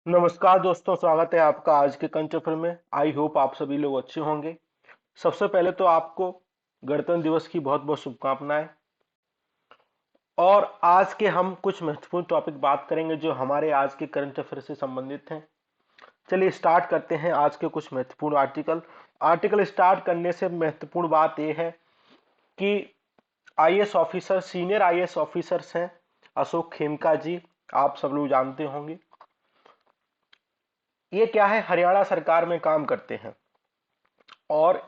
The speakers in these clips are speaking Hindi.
नमस्कार दोस्तों, स्वागत है आपका आज के करंट अफेयर में। आई होप आप सभी लोग अच्छे होंगे। सबसे पहले तो आपको गणतंत्र दिवस की बहुत बहुत शुभकामनाएं। और आज के हम कुछ महत्वपूर्ण टॉपिक बात करेंगे जो हमारे आज के करंट अफेयर से संबंधित हैं। चलिए स्टार्ट करते हैं आज के कुछ महत्वपूर्ण आर्टिकल स्टार्ट करने से महत्वपूर्ण बात यह है कि IAS officer, senior IAS officers हैं अशोक खेमका जी, आप सब लोग जानते होंगे। ये क्या है, हरियाणा सरकार में काम करते हैं और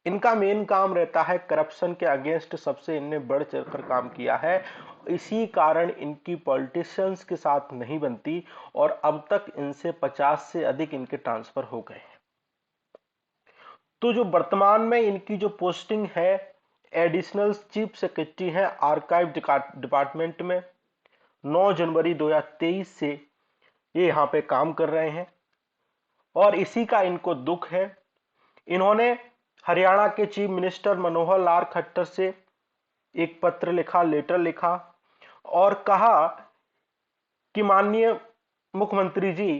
इनका मेन काम रहता है करप्शन के अगेंस्ट। सबसे इनने बढ़ चढ़कर काम किया है, इसी कारण इनकी पॉलिटिशियंस के साथ नहीं बनती और अब तक इनसे 50 से अधिक इनके ट्रांसफर हो गए हैं। तो जो वर्तमान में इनकी जो पोस्टिंग है, एडिशनल चीफ सेक्रेटरी है आर्काइव डिपार्टमेंट में, 9 जनवरी 2023 से ये यहां पे काम कर रहे हैं और इसी का इनको दुख है। इन्होंने हरियाणा के चीफ मिनिस्टर मनोहर लाल खट्टर से एक पत्र लिखा, लेटर लिखा और कहा कि माननीय मुख्यमंत्री जी,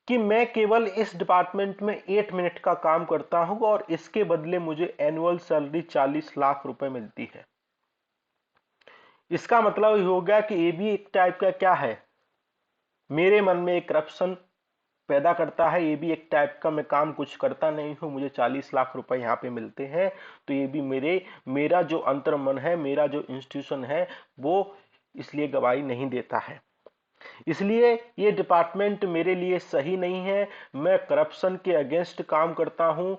कि मैं केवल इस डिपार्टमेंट में 8 मिनट का काम करता हूं और इसके बदले मुझे एनुअल सैलरी 40 लाख रुपए मिलती है। इसका मतलब ये हो गया कि ये भी एक टाइप का क्या है, मेरे मन में एक करप्शन पैदा करता है। ये भी एक टाइप का, मैं काम कुछ करता नहीं हूं, मुझे 40 लाख रुपए यहाँ पे मिलते हैं, तो ये भी मेरा जो अंतर मन है, मेरा जो इंस्टीट्यूशन है, वो इसलिए गवाही नहीं देता है। इसलिए ये डिपार्टमेंट मेरे लिए सही नहीं है। मैं करप्शन के अगेंस्ट काम करता हूं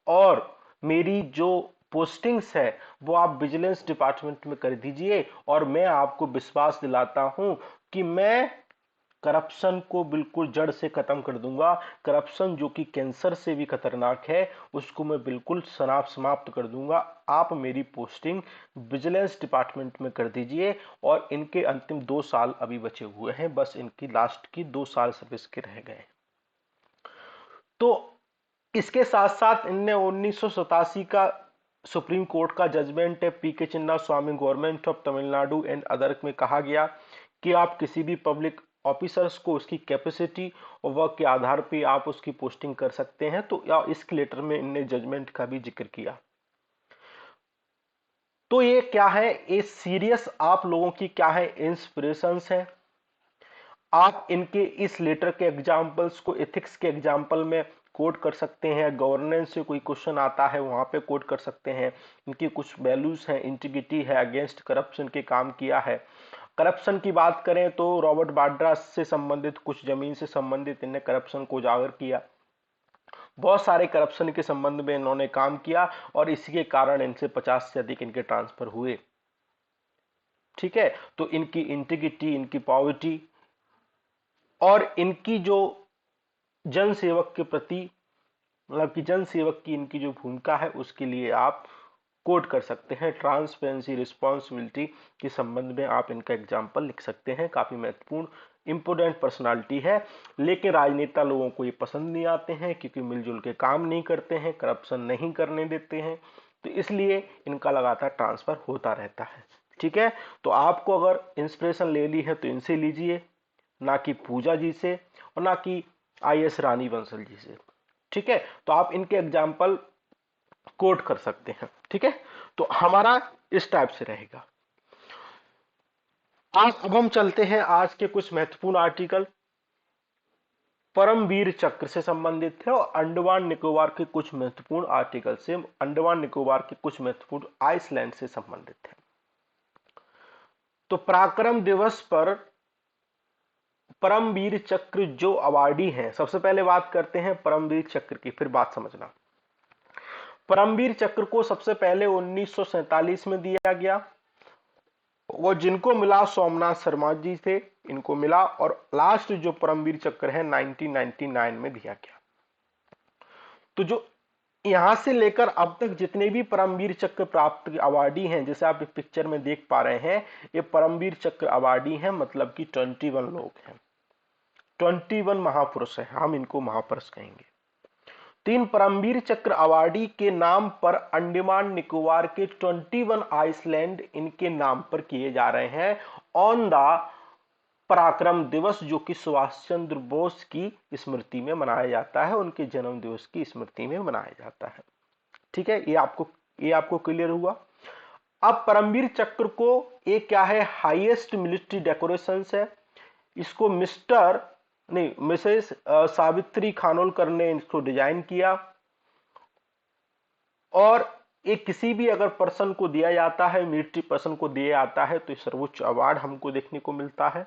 और मेरी जो पोस्टिंग्स है वो आप विजिलेंस डिपार्टमेंट में कर दीजिए और मैं आपको विश्वास दिलाता हूं कि मैं करप्शन को बिल्कुल जड़ से खत्म कर दूंगा। करप्शन जो कि कैंसर से भी खतरनाक है, उसको मैं बिल्कुल समाप्त कर दूंगा। आप मेरी पोस्टिंग विजिलेंस डिपार्टमेंट में कर दीजिए और इनके अंतिम 2 साल अभी बचे हुए हैं, बस इनकी लास्ट की 2 साल सर्विस के रह गए। तो इसके साथ साथ इनने 1987 का सुप्रीम कोर्ट का जजमेंट है PK Chinna Swamy government of Tamil Nadu and other में कहा गया कि आप किसी भी पब्लिक ऑफिसर्स को उसकी कैपेसिटी और वर्क के आधार पे आप उसकी पोस्टिंग कर सकते हैं। तो या इस लेटर में इनने जजमेंट का भी जिक्र किया। तो ये क्या है, ये सीरियस आप लोगों की क्या है, इंस्पिरेशंस है। आप इनके इस लेटर के एग्जाम्पल्स को एथिक्स के एग्जाम्पल में कोट कर सकते हैं, गवर्नेंस से कोई क्वेश्चन आता है वहां पे कोट कर सकते हैं। इनकी कुछ वैल्यूज हैं, इंटीग्रिटी है, अगेंस्ट करप्शन के काम किया है। करप्शन की बात करें तो रॉबर्ट वाड्रा से संबंधित, कुछ जमीन से संबंधित इन्हें करप्शन को उजागर किया। बहुत सारे करप्शन के संबंध में इन्होंने काम किया और इसी के कारण इनसे 50 से अधिक इनके ट्रांसफर हुए। ठीक है, तो इनकी इंटीग्रिटी, इनकी पॉवर्टी और इनकी जो जन सेवक के प्रति, मतलब कि जन सेवक की इनकी जो भूमिका है, उसके लिए आप कोट कर सकते हैं। ट्रांसपेरेंसी, रिस्पॉन्सिबिलिटी के संबंध में आप इनका एग्जाम्पल लिख सकते हैं। काफी महत्वपूर्ण इंपोर्टेंट पर्सनालिटी है, लेकिन राजनेता लोगों को ये पसंद नहीं आते हैं क्योंकि मिलजुल के काम नहीं करते हैं, करप्शन नहीं करने देते हैं, तो इसलिए इनका लगातार ट्रांसफर होता रहता है। ठीक है, तो आपको अगर इंस्पिरेशन ले ली है तो इनसे लीजिए, ना कि पूजा जी से और ना कि आईएएस रानी बंसल जी से। ठीक है, तो आप इनके एग्जाम्पल कोट कर सकते हैं। ठीक है, तो हमारा इस टाइप से रहेगा। आज अब हम चलते हैं आज के कुछ महत्वपूर्ण आर्टिकल। परमवीर चक्र से संबंधित है और अंडमान निकोबार के कुछ महत्वपूर्ण आर्टिकल से, अंडमान निकोबार के कुछ महत्वपूर्ण आइसलैंड से संबंधित है। तो पराक्रम दिवस पर परमवीर चक्र जो अवार्डी हैं, सबसे पहले बात करते हैं परमवीर चक्र की, फिर बात समझना। परमवीर चक्र को सबसे पहले 1947 में दिया गया। वो जिनको मिला सोमनाथ शर्मा जी थे, इनको मिला, और लास्ट जो परमवीर चक्र है 1999 में दिया गया। तो जो यहां से लेकर अब तक जितने भी परमवीर चक्र प्राप्त अवार्डी हैं, जैसे आप इस पिक्चर में देख पा रहे हैं, ये परमवीर चक्र अवार्डी हैं, मतलब कि 21 लोग हैं, 21 महापुरुष हैं, हम इनको महापुरुष कहेंगे। 3 परमवीर चक्र अवार्डी के नाम पर अंडमान निकोबार के 21 आइसलैंड इनके नाम पर किए जा रहे हैं ऑन द पराक्रम दिवस, जो कि सुभाष चंद्र बोस की स्मृति में मनाया जाता है, उनके जन्म दिवस की स्मृति में मनाया जाता है। ठीक है, ये आपको क्लियर हुआ। अब परमवीर चक्र को, ये क्या है, हाईएस्ट मिलिट्री डेकोरेशन है। इसको मिसेस सावित्री खानोलकर ने इसको डिजाइन किया, और एक किसी भी अगर पर्सन को दिया जाता है, मिलिट्री पर्सन को दिया जाता है, तो सर्वोच्च अवार्ड हमको देखने को मिलता है।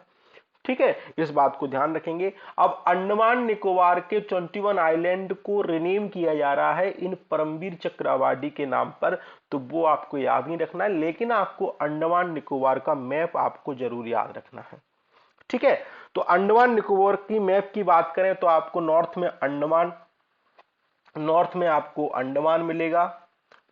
ठीक है, इस बात को ध्यान रखेंगे। अब अंडमान निकोबार के 21 आइलैंड को रिनेम किया जा रहा है इन परमवीर चक्र अवार्डी के नाम पर, तो वो आपको याद नहीं रखना है, लेकिन आपको अंडमान निकोबार का मैप आपको जरूर याद रखना है। ठीक है, तो अंडमान निकोबार की मैप की बात करें तो आपको नॉर्थ में आपको अंडमान मिलेगा,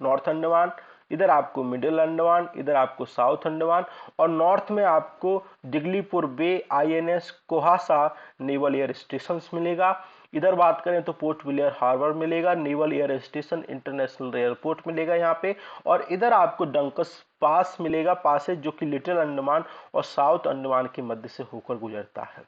नॉर्थ अंडमान, इधर आपको मिडिल अंडमान, इधर आपको साउथ अंडमान, और नॉर्थ में आपको डिगलीपुर बे, INS Kohassa naval air station मिलेगा। इधर बात करें तो पोर्ट ब्लेयर हार्बर मिलेगा, naval air station, international airport मिलेगा यहाँ पे, और इधर आपको डंकस पास मिलेगा, पासेज, जो कि लिटिल अंडमान और साउथ अंडमान के मध्य से होकर गुजरता है।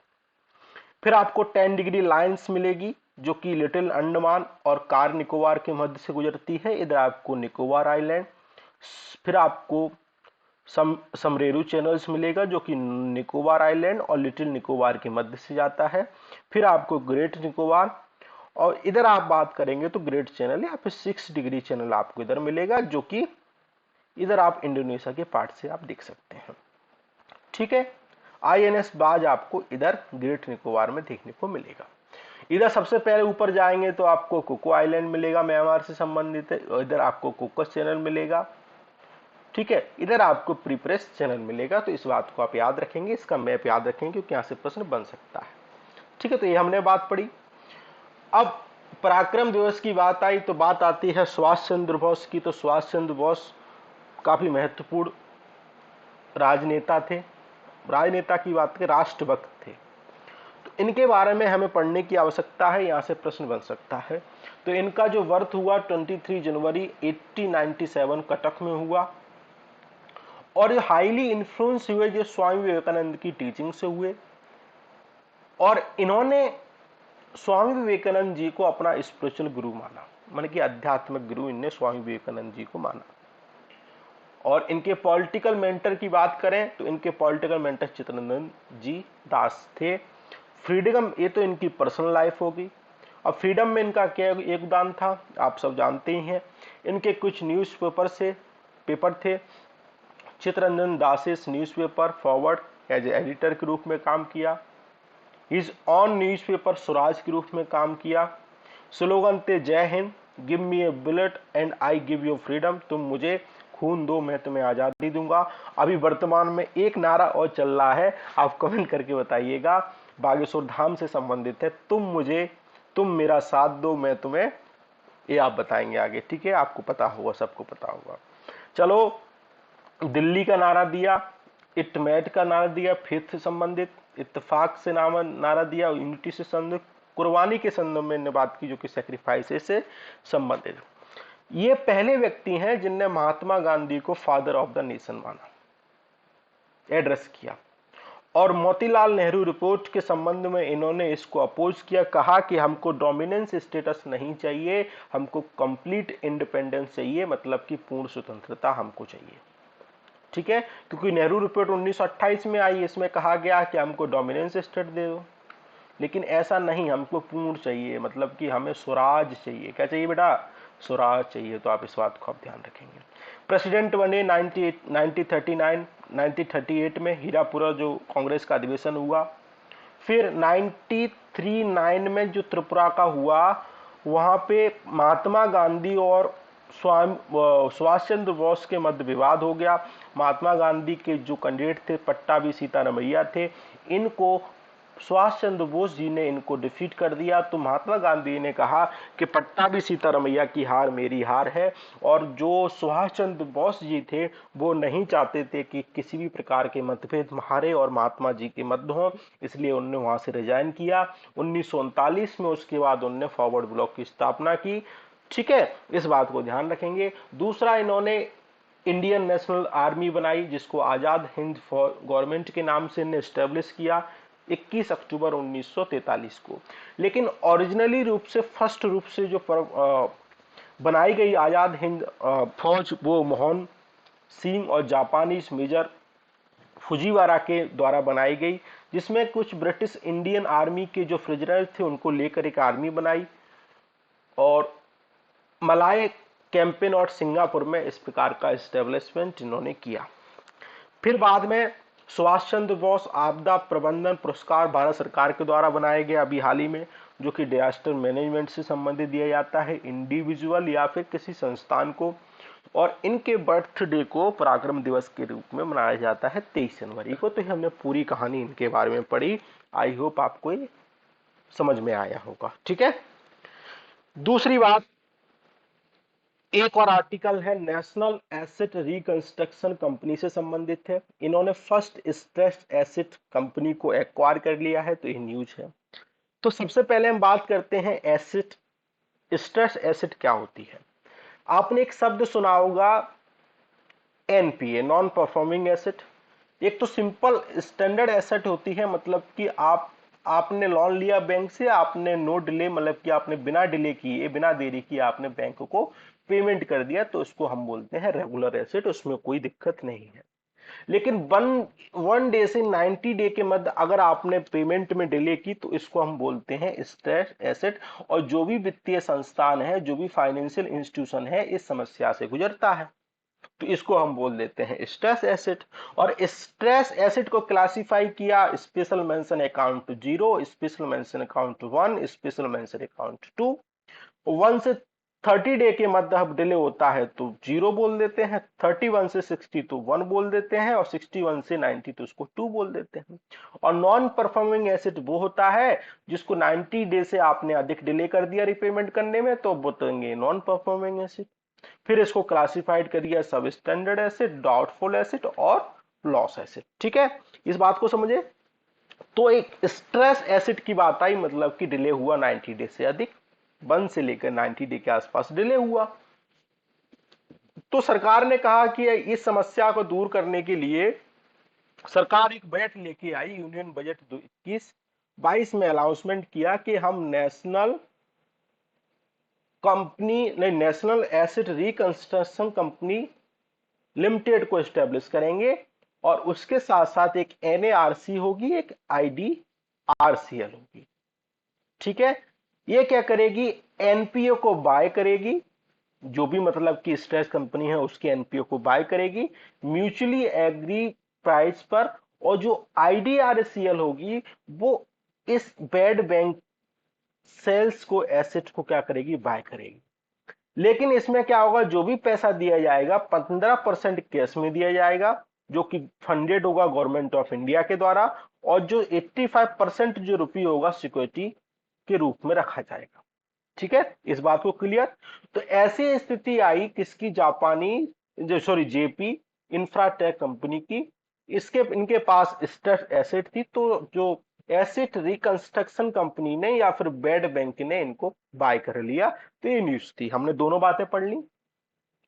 फिर आपको 10 डिग्री लाइन्स मिलेगी, जो कि लिटिल अंडमान और कार निकोबार के मध्य से गुजरती है। इधर आपको निकोबार आइलैंड, फिर आपको समरेरू चैनल्स मिलेगा, जो कि निकोबार आइलैंड और लिटिल निकोबार के मध्य से जाता है। फिर आपको ग्रेट निकोबार, और इधर आप बात करेंगे तो ग्रेट चैनल या फिर 6 डिग्री चैनल आपको इधर मिलेगा, जो कि इधर आप इंडोनेशिया के पार्ट से आप देख सकते हैं। ठीक है, आईएनएस बाज आपको इधर ग्रेट निकोबार में देखने को मिलेगा। इधर सबसे पहले ऊपर जाएंगे तो आपको कोको आइलैंड मिलेगा, म्यांमार से संबंधित है, और इधर आपको कोकस चैनल मिलेगा। ठीक है, इधर आपको प्रीप्रेस चैनल मिलेगा, तो इस बात को आप याद रखेंगे, इसका मैप याद रखेंगे, क्योंकि यहां से प्रश्न बन सकता है। ठीक है, तो ये हमने बात पढ़ी। अब पराक्रम दिवस की बात आई तो बात आती है सुभाष चंद्र बोस की। तो सुभाष चंद्र बोस काफी महत्वपूर्ण राजनेता थे। राजनेता की बात करें, राष्ट्रभक्त थे, तो इनके बारे में हमें पढ़ने की आवश्यकता है, यहां से प्रश्न बन सकता है। तो इनका जो बर्थ हुआ 23 जनवरी 1897 कटक में हुआ, और ये हाईली इन्फ्लुएंस हुए जो स्वामी विवेकानंद की टीचिंग से हुए, और इन्होंने स्वामी विवेकानंद जी को अपना स्पिरिचुअल गुरु माना, माने कि आध्यात्मिक गुरु इनने स्वामी विवेकानंद जी को माना। और इनके पॉलिटिकल मेंटर की बात करें तो इनके पॉलिटिकल मेंटर चित्तरंजन जी दास थे। फ्रीडम, ये तो इनकी पर्सनल लाइफ होगी। अब फ्रीडम में इनका क्या योगदान था आप सब जानते ही हैं। इनके कुछ पेपर थे। Chittaranjan Das's newspaper Forward as editor के रूप में काम किया। हिज ऑन न्यूज़पेपर स्वराज के रूप में काम किया। स्लोगन थे जय Hind, give me A bullet and I give you freedom, तुम मुझे खून दो मैं तुम्हें आजादी दूंगा। अभी वर्तमान में एक नारा और चल रहा है, आप कमेंट करके बताइएगा, बागेश्वर धाम से संबंधित है, तुम मेरा साथ दो मैं तुम्हें, ये आप बताएंगे आगे। ठीक है, आपको पता होगा, सबको पता होगा। चलो, दिल्ली का नारा दिया, इटमैट का नारा दिया, फेथ से संबंधित, इत्तेफाक से नारा दिया, यूनिटी से संबंधित, कुर्बानी के संदर्भ में ने बात की, जो कि सैक्रिफाइस से संबंधित। ये पहले व्यक्ति हैं जिनने महात्मा गांधी को फादर ऑफ द नेशन माना, एड्रेस किया। और मोतीलाल नेहरू रिपोर्ट के संबंध में इन्होंने इसको अपोज किया, कहा कि हमको डोमिनेंस स्टेटस नहीं चाहिए, हमको कंप्लीट इंडिपेंडेंस चाहिए, मतलब कि पूर्ण स्वतंत्रता हमको चाहिए। ठीक है, क्योंकि नेहरू रिपोर्ट 1928 में आई, इसमें कहा गया कि हमको डोमिनेंस स्टेट दे दो, लेकिन ऐसा नहीं, हमको पूर्ण चाहिए, मतलब कि हमें स्वराज चाहिए। क्या चाहिए बेटा? स्वराज चाहिए। तो आप इस बात को आप ध्यान रखेंगे। प्रेसिडेंट बने 1938 में, हीरापुरा जो कांग्रेस का अधिवेशन हुआ। फिर 1939 में जो त्रिपुरा का हुआ, वहां पे महात्मा गांधी और सुभाष चंद्र बोस के मध्य विवाद हो गया। महात्मा गांधी के जो कैंडिडेट थे पट्टाभी सीतारमैया थे, इनको सुभाष चंद्र बोस जी ने इनको डिफीट कर दिया। तो महात्मा गांधी ने कहा कि पट्टाभी सीतारमैया की हार मेरी हार है, और जो सुभाष चंद्र बोस जी थे वो नहीं चाहते थे कि किसी भी प्रकार के मतभेद हमारे और महात्मा जी के मध्य हों, इसलिए उन्होंने वहां से रिजाइन किया। 1939 में उसके बाद उन्होंने फॉरवर्ड ब्लॉक की स्थापना की। ठीक है, इस बात को ध्यान रखेंगे। दूसरा, इन्होंने इंडियन नेशनल आर्मी बनाई, जिसको आजाद हिंद गवर्नमेंट के नाम से इन्हें एस्टेब्लिश किया 21 अक्टूबर 1943 को। लेकिन ओरिजिनली रूप से फर्स्ट रूप से जो बनाई गई आजाद हिंद फौज वो मोहन सिंह और जापानीज मेजर फुजीवारा के द्वारा बनाई गई, जिसमें कुछ ब्रिटिश इंडियन आर्मी के जो प्रिजनर थे उनको लेकर एक आर्मी बनाई, और मलाय कैंपेन और सिंगापुर में इस प्रकार का एस्टेब्लिशमेंट इन्होंने किया। फिर बाद में सुभाष चंद्र बोस आपदा प्रबंधन पुरस्कार भारत सरकार के द्वारा बनाया गया अभी हाल ही में, जो कि डिजास्टर मैनेजमेंट से संबंधित दिया जाता है इंडिविजुअल या फिर किसी संस्थान को, और इनके बर्थडे को पराक्रम दिवस के रूप में मनाया जाता है 23 जनवरी को। तो हमने पूरी कहानी इनके बारे में पढ़ी, आई होप आपको ये समझ में आया होगा। ठीक है, दूसरी बात, एक और आर्टिकल है नेशनल एसेट रिकंस्ट्रक्शन कंपनी से संबंधित है। इन्होंने फर्स्ट स्ट्रेस एसेट कंपनी को एक्वायर कर लिया है, तो ये न्यूज है। तो सबसे पहले हम बात करते हैं एसेट, स्ट्रेस एसेट क्या होती है। आपने एक शब्द सुना होगा एनपीए, नॉन परफॉर्मिंग एसेट। एक तो सिंपल स्टैंडर्ड एसेट होती है, मतलब कि आपने लोन लिया बैंक से, आपने नो डिले, मतलब कि आपने बिना डिले किए, बिना देरी किए आपने बैंक को पेमेंट कर दिया, तो उसको हम बोलते हैं रेगुलर एसेट, उसमें कोई दिक्कत नहीं है। लेकिन वन डे से 90 डे के मध्य अगर आपने पेमेंट में डिले की, तो इसको हम बोलते हैं स्ट्रेस एसेट। और जो भी वित्तीय संस्थान है, जो भी फाइनेंशियल इंस्टीट्यूशन है, इस समस्या से गुजरता है, तो इसको हम बोल देते हैं स्ट्रेस एसेट। और स्ट्रेस एसेट को क्लासिफाई किया special mention account 0, special mention account 1, special mention account 2। 1 से 30 डे के मध्य अब डिले होता है तो 0 बोल देते हैं, 31 से 60 तो 1 बोल देते हैं, और 61 से 90 तो उसको 2 बोल देते हैं। और नॉन परफॉर्मिंग एसेट वो होता है जिसको 90 डे से आपने अधिक डिले कर दिया रिपेमेंट करने में, तो बोलेंगे नॉन परफॉर्मिंग एसेट। फिर इसको क्लासिफाइड करिए सब स्टैंडर्ड एसेट, डाउटफुल एसेट और लॉस एसेट। ठीक है, इस बात को समझे। तो एक स्ट्रेस एसेट की बात आई, मतलब कि डिले हुआ 90 डे से अधिक, 1 से लेकर 90 डे के आसपास डिले हुआ। तो सरकार ने कहा कि इस समस्या को दूर करने के लिए सरकार एक बजट लेके आई, यूनियन बजट 21-22 में अनाउंसमेंट किया कि हम national asset reconstruction company limited को एस्टेब्लिश करेंगे, और उसके साथ साथ एक एनएआरसी होगी, एक आईडीआरसीएल होगी। ठीक है, ये क्या करेगी, एनपीओ को बाय करेगी, जो भी मतलब कि स्ट्रेस कंपनी है उसके एनपीओ को बाय करेगी म्यूचुअली एग्री प्राइस पर, और जो आईडीआरसीएल होगी वो इस बेड बैंक सेल्स को, एसेट को क्या करेगी, बाय करेगी। लेकिन इसमें क्या होगा, जो भी पैसा दिया जाएगा 15% कैश में दिया जाएगा, जो कि फंडेड होगा गवर्नमेंट ऑफ इंडिया के द्वारा, और जो 85% जो रुपये होगा सिक्योरिटी के रूप में रखा जाएगा। ठीक है, इस बात को क्लियर। तो ऐसी स्थिति आई किसकी, जापानी जेपी इंफ्राटेक कंपनी की। इनके पास स्ट्रेस एसेट थी, तो जो एसेट रिकंस्ट्रक्शन कंपनी ने या फिर बेड बैंक ने इनको बाय कर लिया। तो ये न्यूज थी, हमने दोनों बातें पढ़ ली,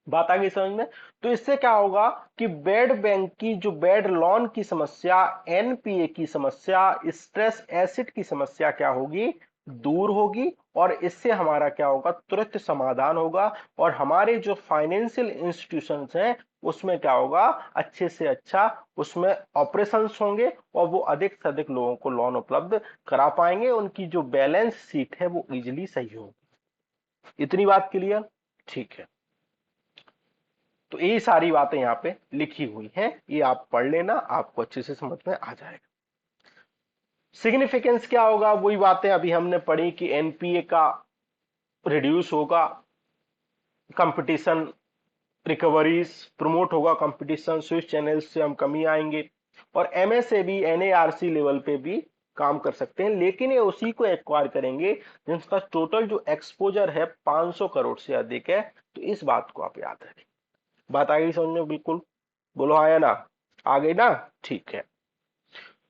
बात आ गई समझ में। तो इससे क्या होगा कि बेड बैंक की जो बेड लोन की समस्या, एनपीए की समस्या, स्ट्रेस एसिड की समस्या क्या होगी, दूर होगी, और इससे हमारा क्या होगा, तुरंत समाधान होगा, और हमारे जो फाइनेंशियल इंस्टीट्यूशंस हैं उसमें क्या होगा, अच्छे से अच्छा उसमें ऑपरेशंस होंगे, और वो अधिक से अधिक लोगों को लोन उपलब्ध करा पाएंगे, उनकी जो बैलेंस शीट है वो इजिली सही होगी। इतनी बात क्लियर, ठीक है। तो ये सारी बातें यहाँ पे लिखी हुई हैं, ये आप पढ़ लेना, आपको अच्छे से समझ में आ जाएगा। सिग्निफिकेंस क्या होगा, वही बातें अभी हमने पढ़ी कि एनपीए का रिड्यूस होगा, कंपटीशन रिकवरीज प्रमोट होगा, कंपटीशन स्विच चैनल से हम कमी आएंगे, और एमएसए भी एनएआरसी लेवल पे भी काम कर सकते हैं, लेकिन ये उसी को एक्वायर करेंगे जिनका टोटल जो एक्सपोजर है 500 करोड़ से अधिक है। तो इस बात को आप याद रखें। बात आ गई समझ में, बिल्कुल बोलो हाँ या ना, आ गई ना, ठीक है।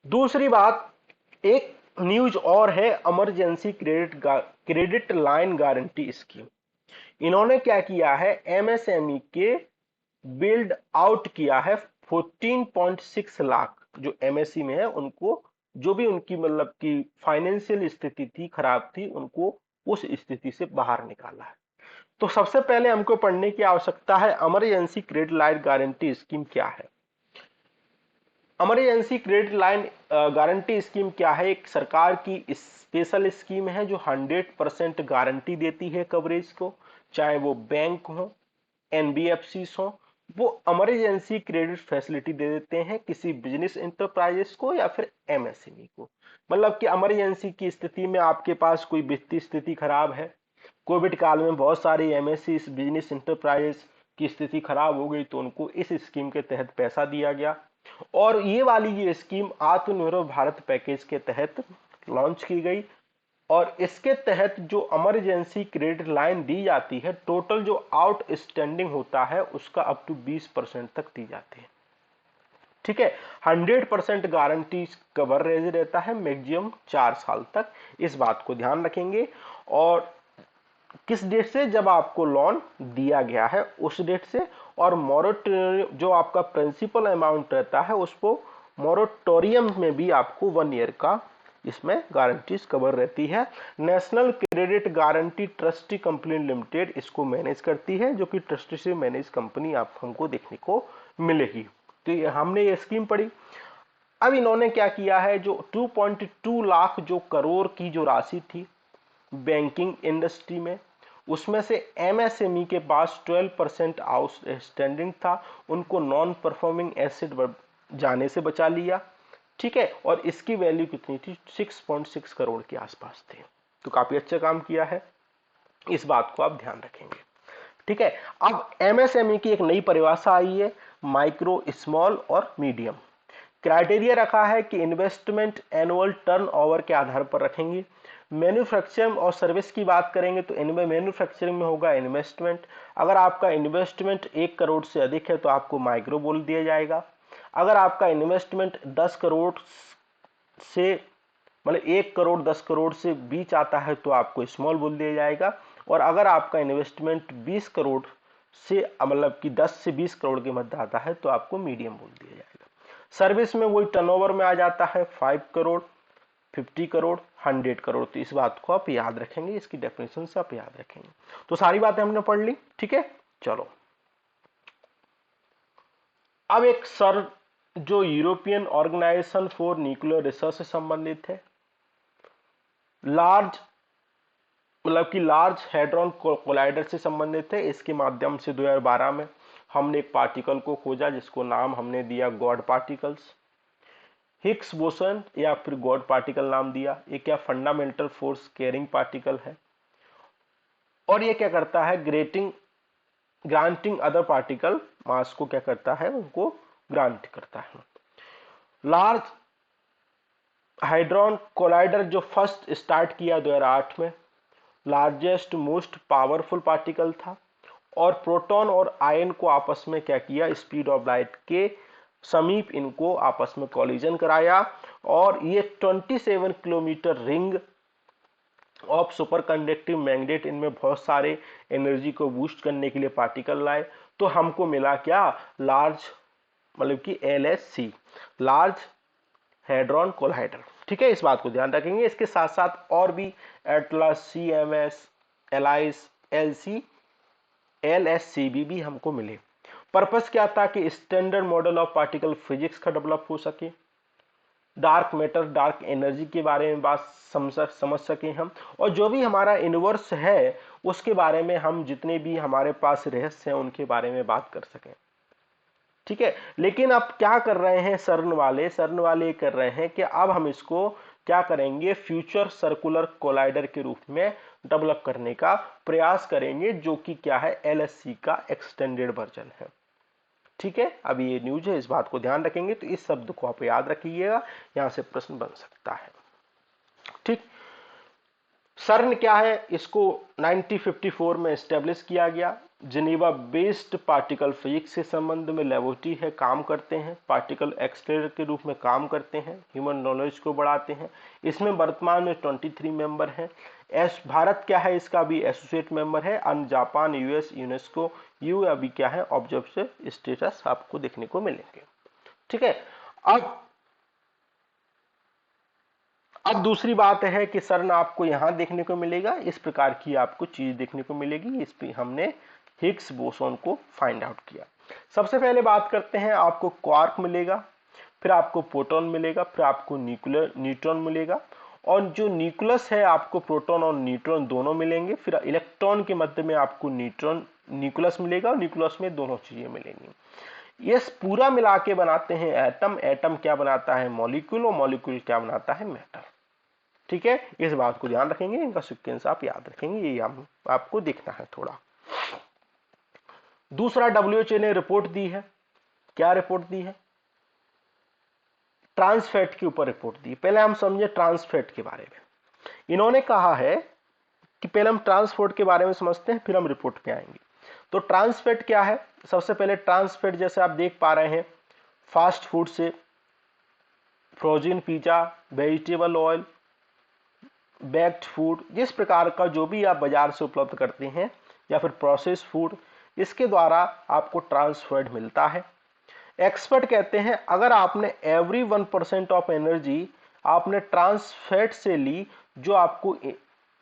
दूसरी बात, एक न्यूज और है emergency credit line guarantee scheme. इन्होंने क्या किया है, एमएसएमई के बिल्ड आउट किया है 14.6 लाख जो एमएससी में है उनको, जो भी उनकी मतलब की फाइनेंशियल स्थिति थी, खराब थी, उनको उस स्थिति से बाहर निकाला है। तो सबसे पहले हमको पढ़ने की आवश्यकता है emergency credit line guarantee scheme क्या है। Emergency credit line guarantee scheme क्या है? एक सरकार की स्पेशल स्कीम है जो 100% गारंटी देती है कवरेज को, चाहे वो बैंक हो, एनबीएफसी हो, वो इमरजेंसी क्रेडिट फैसिलिटी दे देते हैं किसी बिजनेस इंटरप्राइजेस को या फिर एमएसएमई को। मतलब कि इमरजेंसी की स्थिति में आपके पास कोई वित्तीय स्थिति खराब है, कोविड काल में बहुत सारे एमएससी बिजनेस इंटरप्राइजेस की स्थिति खराब हो गई तो उनको इस स्कीम के तहत पैसा दिया गया। और ये वाली ये स्कीम आत्मनिर्भर भारत पैकेज के तहत लॉन्च की गई। और इसके तहत जो इमरजेंसी क्रेडिट लाइन दी जाती है, टोटल जो आउटस्टैंडिंग होता है उसका अप टू 20% तक दी जाती है। ठीक है, 100% गारंटी कवरेज रहता है मैक्सिमम 4 साल तक, इस बात को ध्यान रखेंगे। और किस डेट से? जब आपको लोन दिया गया है उस डेट से। और मोरेटोरियम जो आपका प्रिंसिपल अमाउंट रहता है उसको मोरेटोरियम में भी आपको 1 ईयर का इसमें गारंटीज कवर रहती है। National credit guarantee trustee company limited इसको मैनेज करती है, जो कि ट्रस्टी से मैनेज कंपनी आप हमको देखने को मिलेगी। तो ये हमने ये स्कीम पढ़ी। अब इन्होंने क्या किया है, जो 2.2 लाख जो करोड़ की जो राशि थी बैंकिंग इंडस्ट्री में, उसमें से एमएसएमई के पास 12% आउटस्टैंडिंग था, उनको नॉन परफॉर्मिंग एसेट जाने से बचा लिया। ठीक है, और इसकी वैल्यू कितनी थी? 6.6 करोड़ के आसपास थी। तो काफी अच्छा काम किया है, इस बात को आप ध्यान रखेंगे। ठीक है, अब एमएसएमई की एक नई परिभाषा आई है, माइक्रो, स्मॉल और मीडियम। क्राइटेरिया रखा है कि इन्वेस्टमेंट एनुअल टर्नओवर के आधार पर रखेंगे। मैन्युफैक्चरिंग और सर्विस की बात करेंगे तो इनमें मैन्युफैक्चरिंग में होगा इन्वेस्टमेंट। अगर आपका इन्वेस्टमेंट 1 करोड़ से अधिक है तो आपको माइक्रो बोल दिया जाएगा। अगर आपका इन्वेस्टमेंट 10 करोड़ से मतलब 1 करोड़ 10 करोड़ से बीच आता है तो आपको स्मॉल बोल दिया जाएगा। और अगर आपका इन्वेस्टमेंट 20 करोड़ से मतलब कि 10 से 20 करोड़ के मध्य आता है तो आपको मीडियम बोल दिया जाएगा। सर्विस में वही टर्नओवर में आ जाता है 5 करोड़, 50 करोड़, 100 करोड़। तो इस बात को आप याद रखेंगे, इसकी डेफिनेशन से आप याद रखेंगे। तो सारी बातें हमने पढ़ ली। ठीक है, चलो अब एक सर जो European organisation for nuclear research से संबंधित है, लार्ज मतलब कि लार्ज हैड्रॉन कोलाइडर से संबंधित है। इसके माध्यम से 2012 में हमने एक पार्टिकल को खोजा जिसको नाम हमने दिया गॉड पार्टिकल्स। हिग्स बोसन या फिर गॉड पार्टिकल नाम दिया। ये क्या फंडामेंटल फोर्स कैरिंग पार्टिकल है और ये क्या करता है, ग्रांटिंग अदर पार्टिकल मास को क्या करता है, उनको ग्रांट करता है। लार्ज हाइड्रॉन कोलाइडर जो फर्स्ट स्टार्ट किया 2008 में, लार्जेस्ट मोस्ट पावरफुल पार्टिकल था और प्रोटॉन और आयन को आपस में क्या किया, स्पीड ऑफ लाइट के समीप इनको आपस में कॉलिजन कराया। और ये 27 kilometre ring of super conductive magnet, इनमें बहुत सारे एनर्जी को बूस्ट करने के लिए पार्टिकल लाए। तो हमको मिला क्या, लार्ज मतलब कि LHC, लार्ज हैड्रॉन कोलाइडर। ठीक है, इस बात को ध्यान रखेंगे। इसके साथ साथ और भी Atlas, CMS, alias, LC, LSCB भी हमको मिले। पर्पस क्या था कि standard model of particle physics का डेवलप हो सके, डार्क मैटर, डार्क एनर्जी के बारे में बात समझ सकें हम, और जो भी हमारा यूनिवर्स है उसके बारे में हम जितने भी हमारे पास रहस्य हैं उनके बारे में बात कर सकें। ठीक है, लेकिन अब क्या कर रहे हैं सर्न वाले कर रहे हैं कि अब हम इसको क्या करेंगे, फ्यूचर सर्कुलर कोलाइडर के रूप में डेवलप करने का प्रयास करेंगे, जो कि क्या है, LHC का एक्सटेंडेड वर्जन है। ठीक है, अब ये न्यूज है, इस बात को ध्यान रखेंगे। तो इस शब्द को आप याद रखिएगा, यहां से प्रश्न बन सकता है। ठीक, सर्न क्या है, इसको 1954 में एस्टेब्लिश किया गया। जिनेवा बेस्ड पार्टिकल फिजिक्स के संबंध में लेबोरेटरी है, काम करते हैं, पार्टिकल एक्सेलरेटर के रूप में काम करते हैं, ह्यूमन नॉलेज को बढ़ाते हैं। इसमें वर्तमान में 23 मेंबर हैं। भारत क्या है, इसका भी एसोसिएट मेंबर है। अन्य जापान, यूएस, यूनेस्को, यू अभी क्या है ऑब्जर्वर स्टेटस आपको देखने को मिलेंगे। ठीक है। अब दूसरी बात है कि सर ना आपको यहां देखने को मिलेगा, इस प्रकार की आपको चीज देखने को मिलेगी। इस पे हमने हिग्स बोसोन को फाइंड आउट किया। सबसे पहले बात करते हैं, आपको क्वार्क मिलेगा, फिर आपको प्रोटॉन मिलेगा, फिर आपको न्यूट्रॉन मिलेगा, और जो न्यूक्लियस है आपको प्रोटॉन और न्यूट्रॉन दोनों मिलेंगे। फिर इलेक्ट्रॉन के मध्य में आपको न्यूक्लियस मिलेगा और न्यूक्लियस में दोनों चीजें मिलेंगी। ये पूरा मिला के बनाते हैं एटम। एटम क्या बनाता है, मॉलिक्यूल, और मॉलिक्यूल क्या बनाता है, मैटर। ठीक है, इस बात को ध्यान रखेंगे, इनका सीक्वेंस आप याद रखेंगे, ये आपको देखना है थोड़ा। दूसरा, डब्ल्यूएचओ ने रिपोर्ट दी है। क्या रिपोर्ट दी है, ट्रांसफैट के ऊपर रिपोर्ट दी। पहले हम समझे ट्रांसफैट के बारे में। इन्होंने कहा है कि पहले हम ट्रांसपोर्ट के बारे में समझते हैं, फिर हम रिपोर्ट पे आएंगे। तो ट्रांसफैट क्या है, सबसे पहले ट्रांसफैट जैसे आप देख पा रहे हैं, फास्ट फूड से frozen pizza, vegetable oil, baked food, जिस प्रकार का जो भी आप बाजार से उपलब्ध करते हैं, या फिर प्रोसेस फूड, इसके द्वारा आपको ट्रांसफैट मिलता है। एक्सपर्ट कहते हैं अगर आपने एवरी 1% ऑफ एनर्जी आपने ट्रांसफैट से ली, जो आपको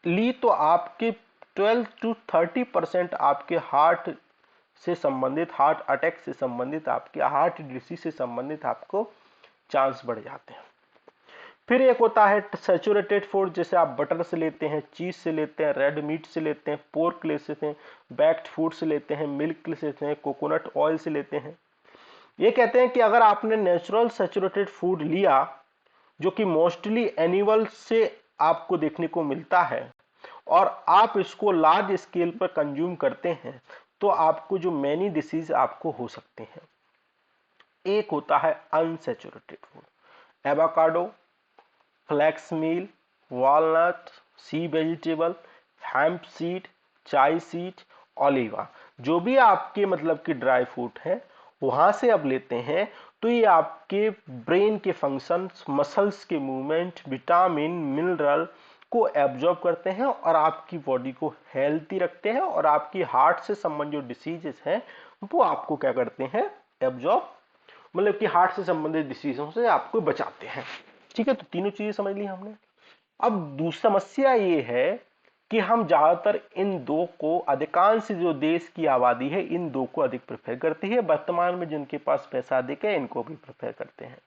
ली, तो आपके 12 to 30% आपके हार्ट से संबंधित, हार्ट अटैक से संबंधित, आपके हार्ट डिसीज से संबंधित आपको चांस बढ़ जाते हैं। फिर एक होता है सैचुरेटेड फूड, जैसे आप बटर से लेते हैं, चीज से लेते हैं, रेड मीट से लेते हैं, पोर्क लेते हैं, बैक्ड फूड से लेते हैं, मिल्क से लेते हैं, कोकोनट ऑयल से लेते हैं। ये कहते हैं कि अगर आपने नेचुरल सैचुरेटेड फूड लिया, जो कि मोस्टली एनिमल से आपको देखने को मिलता है, और आप इसको लार्ज स्केल पर कंज्यूम करते हैं, तो आपको जो मैनी डिसीज आपको हो सकते हैं। एक होता है अनसैचुरेटेड फूड, एवोकाडो, फ्लैक्स मील, वॉलनट, सी वेजिटेबल, हैम्प सीड, चाय सीड, ओलिवा, जो भी आपके मतलब कि ड्राई फ्रूट है, वहां से अब लेते हैं, तो ये आपके ब्रेन के फंक्शंस, मसल्स के मूवमेंट, विटामिन, मिनरल को एब्जॉर्ब करते हैं और आपकी बॉडी को हेल्थी रखते हैं, और आपकी हार्ट से संबंधित जो डिसीजेस हैं वो आपको क्या करते हैं, एब्जॉर्ब, मतलब कि हार्ट से संबंधित डिसीजों से आपको बचाते हैं। ठीक है, तो तीनों चीजें समझ ली हमने। अब दूसरी समस्या ये है कि हम ज्यादातर इन दो को, अधिकांश जो देश की आबादी है इन दो को अधिक प्रेफर करती है। वर्तमान में जिनके पास पैसा अधिक है इनको भी प्रेफर करते हैं।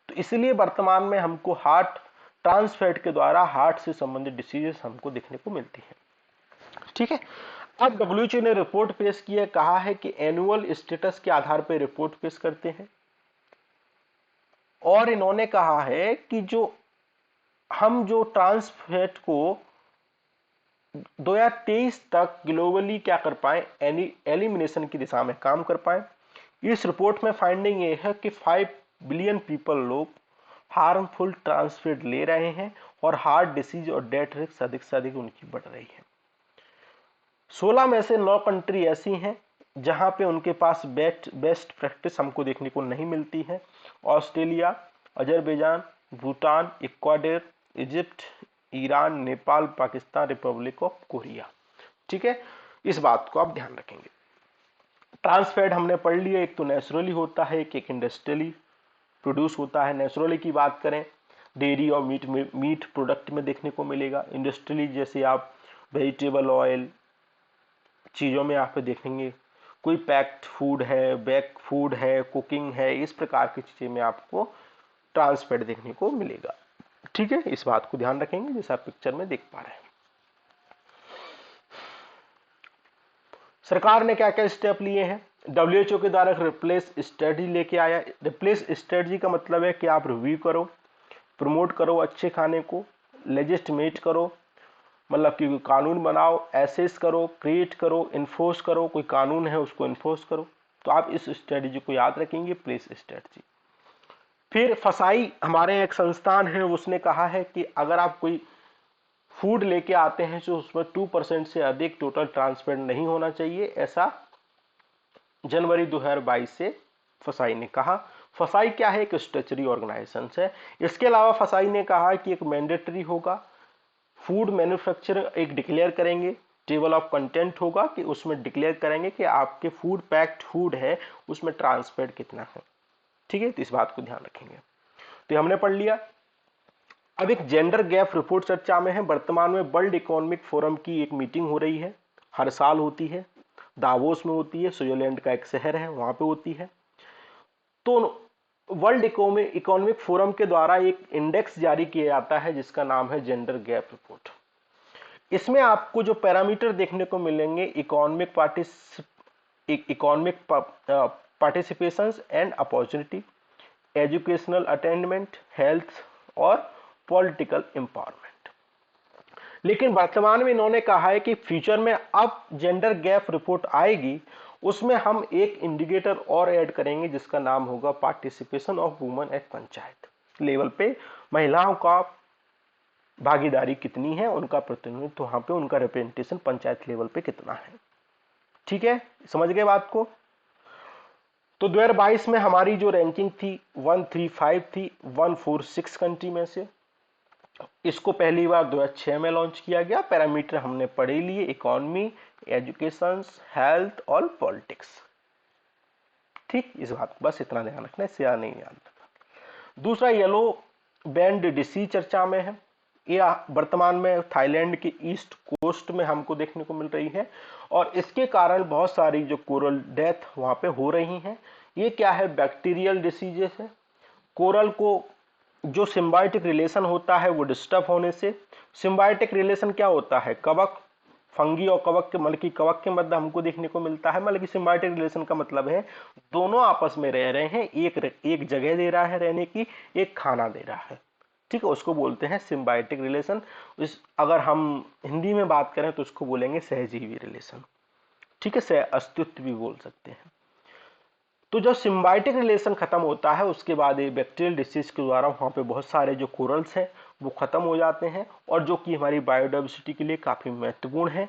तो इसलिए वर्तमान में हमको हार्ट ट्रांसफैट के द्वारा हार्ट से संबंधित डिसीजेस हमको देखने को मिलती है। ठीक है, अब डब्ल्यूएचओ ने रिपोर्ट पेश की है, कहा है कि एनुअल स्टेटस के आधार पर रिपोर्ट पेश करते हैं, और इन्होंने कहा है कि जो ट्रांसफैट को 2023 तक ग्लोबली क्या कर पाए, एलिमिनेशन की दिशा में काम कर पाए। इस रिपोर्ट में फाइंडिंग ये है कि 5 बिलियन पीपल लोग हार्मफुल ट्रांसफैट ले रहे हैं, और हार्ट डिसीज और डेथ रिस्क अधिक से अधिक उनकी बढ़ रही है। 16 में से 9 कंट्री ऐसी हैं जहां पे उनके पास बेस्ट प्रैक्टिस हमको देखने को नहीं मिलती है। Australia, Azerbaijan, Bhutan, Ecuador, Egypt, Iran, Nepal, Pakistan, Republic of Korea. ठीक है, इस बात को आप ध्यान रखेंगे। ट्रांसफैट हमने पढ़ लिया, एक तो नेचुरली होता है, एक इंडस्ट्रियली प्रोड्यूस होता है। नेचुरली की बात करें, डेयरी और मीट प्रोडक्ट में देखने को मिलेगा। इंडस्ट्रियली जैसे आप वेजिटेबल ऑयल चीज़ों में आप देखेंगे, कोई पैक्ड फूड है, बेक फूड है, कुकिंग है, इस प्रकार की चीज़ें में आपको ट्रांसफैट देखने को मिलेगा। ठीक है, इस बात को ध्यान रखेंगे जैसा आप पिक्चर में देख पा रहे हैं। सरकार ने क्या क्या स्टेप लिए हैं, डब्ल्यूएचओ के द्वारा रिप्लेस स्ट्रेटजी लेके आया। रिप्लेस स्ट्रेटजी का मतलब है कि आप रिव्यू करो, प्रमोट करो अच्छे खाने को, लेजिस्टिमेट करो, मतलब कि कोई कानून बनाओ, एसेस करो, क्रिएट करो, इन्फोर्स करो, कोई कानून है उसको इन्फोर्स करो। तो आप इस स्ट्रेटजी को याद रखेंगे, प्लेस स्ट्रेटजी। फिर फसाई, हमारे एक संस्थान है, उसने कहा है कि अगर आप कोई फूड लेके आते हैं जो उसमें 2% से अधिक टोटल ट्रांसपेरेंट नहीं होना चाहिए, ऐसा जनवरी 2022 से फसाई ने कहा। फसाई क्या है? एक स्टैट्यूटरी ऑर्गेनाइजेशन है। इसके अलावा फसाई ने कहा कि एक मैंडेटरी होगा, फूड मैन्युफैक्चरर एक डिक्लेयर करेंगे, टेबल ऑफ कंटेंट होगा कि उसमें डिक्लेयर करेंगे कि आपके फूड पैक्ड फूड है उसमें ट्रांसपेरेंट कितना है। ठीक है, तो इस बात को ध्यान रखेंगे। तो हमने पढ़ लिया। अब एक जेंडर गैप रिपोर्ट चर्चा में है। वर्तमान में वर्ल्ड इकोनॉमिक फोरम की एक मीटिंग हो रही है, हर साल होती है, दावोस में होती है, स्विट्जरलैंड का एक शहर है वहां पे होती है। तो वर्ल्ड इकोनॉमिक फोरम के द्वारा एक इंडेक्स जारी किया जाता है जिसका नाम है जेंडर गैप रिपोर्ट। इसमें आपको जो पैरामीटर देखने को मिलेंगे, economic participation and opportunity, educational attainment, health और पॉलिटिकल एम्पावरमेंट। लेकिन वर्तमान में इन्होंने कहा है कि फ्यूचर में अब जेंडर गैप रिपोर्ट आएगी, उसमें हम एक इंडिकेटर और ऐड करेंगे जिसका नाम होगा participation of women at panchayat level पे। महिलाओं का भागीदारी कितनी है, उनका प्रतिनिधित्व वहां पे, उनका रिप्रेजेंटेशन पंचायत लेवल पे कितना है। ठीक है, समझ गए बात को। तो 2022 में हमारी जो रैंकिंग थी 135 थी 146 कंट्री में से। इसको पहली बार 2006 में लॉन्च किया गया। पैरामीटर हमने पढ़े लिए, इकोनॉमी, एजुकेशन, हेल्थ और पॉलिटिक्स। ठीक, इस बात को बस इतना ध्यान रखना है, इससे ज्यादा नहीं ध्यान रखना। दूसरा, येलो बैंड डिसीज चर्चा में है। यह वर्तमान में थाईलैंड के ईस्ट कोस्ट में हमको देखने को मिल रही है और इसके कारण बहुत सारी जो कोरल डेथ वहां पे हो रही हैं। ये क्या है? बैक्टीरियल डिसीजेस है। कोरल को जो सिम्बायोटिक रिलेशन होता है वो डिस्टर्ब होने से। सिम्बायोटिक रिलेशन क्या होता है? कवक, फंगी और कवक के, मतलब कि कवक के मध्य हमको देखने को मिलता है। मतलब कि सिम्बायोटिक रिलेशन का मतलब है दोनों आपस में रह रहे हैं, एक जगह दे रहा है रहने की, एक खाना दे रहा है। ठीक है, उसको बोलते हैं सिम्बायोटिक रिलेशन। इस अगर हम हिंदी में बात करें तो उसको बोलेंगे सहजीवी रिलेशन। ठीक है, सह अस्तित्व भी बोल सकते हैं। तो जब सिम्बायोटिक रिलेशन खत्म होता है उसके बाद ये बैक्टीरियल डिसीज के द्वारा वहां पे बहुत सारे जो कोरल्स हैं वो खत्म हो जाते हैं और जो कि हमारी बायोडाइवर्सिटी के लिए काफी महत्वपूर्ण है।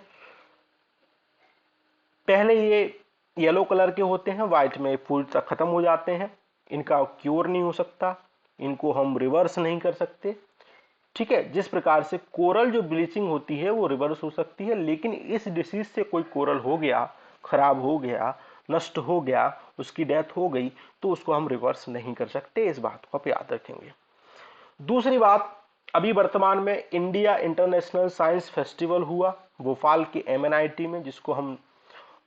पहले ये येलो कलर के होते हैं, व्हाइट में पूरी तरह खत्म हो जाते हैं। इनका क्योर नहीं हो सकता, इनको हम रिवर्स नहीं कर सकते। ठीक है, जिस प्रकार से कोरल जो ब्लीचिंग होती है वो रिवर्स हो सकती है, लेकिन इस डिसीज से कोई कोरल हो गया, खराब हो गया, नष्ट हो गया, उसकी डेथ हो गई, तो उसको हम रिवर्स नहीं कर सकते। इस बात को आप याद रखेंगे। दूसरी बात, अभी वर्तमान में इंडिया इंटरनेशनल साइंस फेस्टिवल हुआ भोपाल के MNIT में, जिसको हम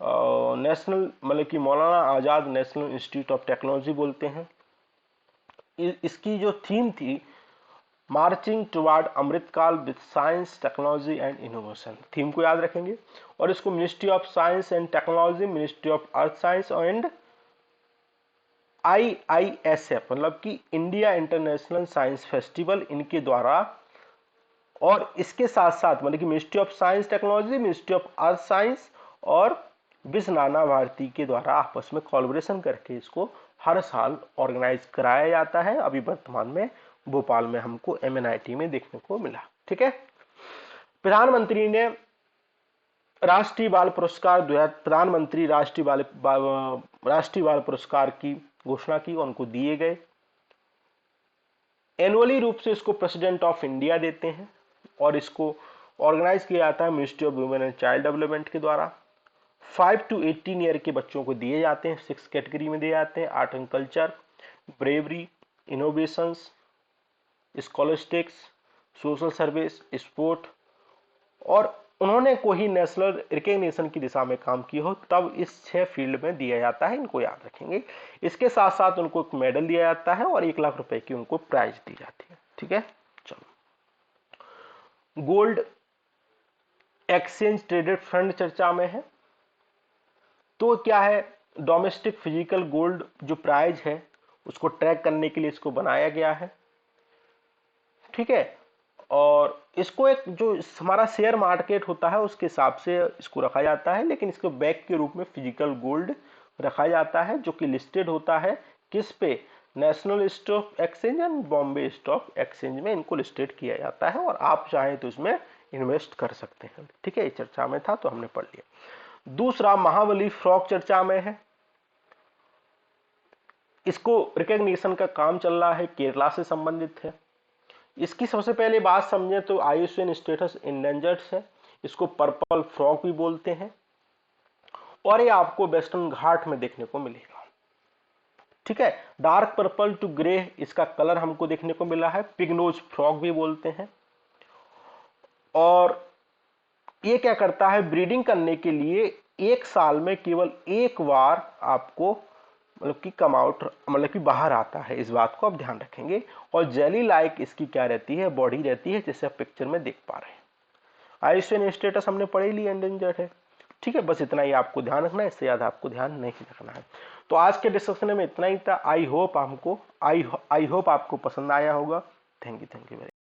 नेशनल, मतलब कि Maulana Azad national institute of technology बोलते हैं। इसकी जो थीम थी, marching toward Amritkaal with science, technology and innovation, theme को याद रखेंगे। और इसको ministry of science and technology, ministry of earth science and IISF, मतलब कि इंडिया इंटरनेशनल साइंस फेस्टिवल, इनके द्वारा, और इसके साथ साथ मतलब कि ministry of science technology, ministry of earth science और विश्व नाना भारती के द्वारा आपस में कोलैबोरेशन करके इसको हर साल ऑर्गेनाइज कराया जाता है। अभी वर्तमान में भोपाल में हमको MNIT में देखने को मिला। ठीक है, प्रधानमंत्री ने राष्ट्रीय बाल पुरस्कार, प्रधानमंत्री राष्ट्रीय बाल पुरस्कार की घोषणा की, उनको दिए गए। एनुअली रूप से इसको प्रेसिडेंट ऑफ इंडिया देते हैं और इसको ऑर्गेनाइज किया जाता है ministry of women and child development के द्वारा। 5 to 18 ईयर के बच्चों को दिए जाते हैं, 6 कैटेगरी में दिए जाते हैं: art and culture, bravery, innovations, scholastics, social service, sport, और उन्होंने कोई नेशनल रिकग्निशन की दिशा में काम किया हो तब इस 6 फील्ड में दिया जाता है, इनको याद रखेंगे। इसके साथ साथ उनको एक मेडल दिया जाता है और 1 लाख रुपए की उनको प्राइज दी जाती है। ठीक है, चलो, गोल्ड एक्सचेंज ट्रेडेड फंड चर्चा में है। तो क्या है, डोमेस्टिक फिजिकल गोल्ड जो प्राइज है उसको ट्रैक करने के लिए इसको बनाया गया है। ठीक है, और इसको एक जो हमारा शेयर मार्केट होता है उसके हिसाब से इसको रखा जाता है, लेकिन इसको बैक के रूप में फिजिकल गोल्ड रखा जाता है जो कि लिस्टेड होता है किस पे? National stock exchange and Bombay stock exchange में इनको लिस्टेड किया जाता है, और आप चाहें तो इसमें इन्वेस्ट कर सकते हैं। ठीक है, ये चर्चा में था तो हमने पढ़ लिया। दूसरा महाबली फ्रॉग चर्चा में है, इसको रिकॉग्निशन का काम चल रहा है, केरला से संबंधित है। इसकी सबसे पहले बात समझें तो आईयूसीएन स्टेटस इंडेंजर्ड है, इसको पर्पल फ्रॉग भी बोलते हैं, और ये आपको वेस्टर्न घाट में देखने को मिलेगा। ठीक है, डार्क पर्पल टू ग्रे इसका कलर हमको देखने को मिला है, पिगनोज फ्रॉग भी बोलते हैं। और ये क्या करता है, ब्रीडिंग करने के लिए एक साल में केवल एक बार आपको मतलब कि कम आउट मतलब कि बाहर आता है, इस बात को आप ध्यान रखेंगे। और जेली लाइक इसकी क्या रहती है, बॉडी रहती है, जैसे आप पिक्चर में देख पा रहे हैं। आईयूसीएन स्टेटस हमने पढ़ ही एंडेंजर्ड है। ठीक है, बस इतना ही आपको ध्यान रखना है, इससे ज्यादा आपको ध्यान नहीं रखना है। तो आज के डिस्कशन में इतना ही था। आई होप आपको पसंद आया होगा। Thank you very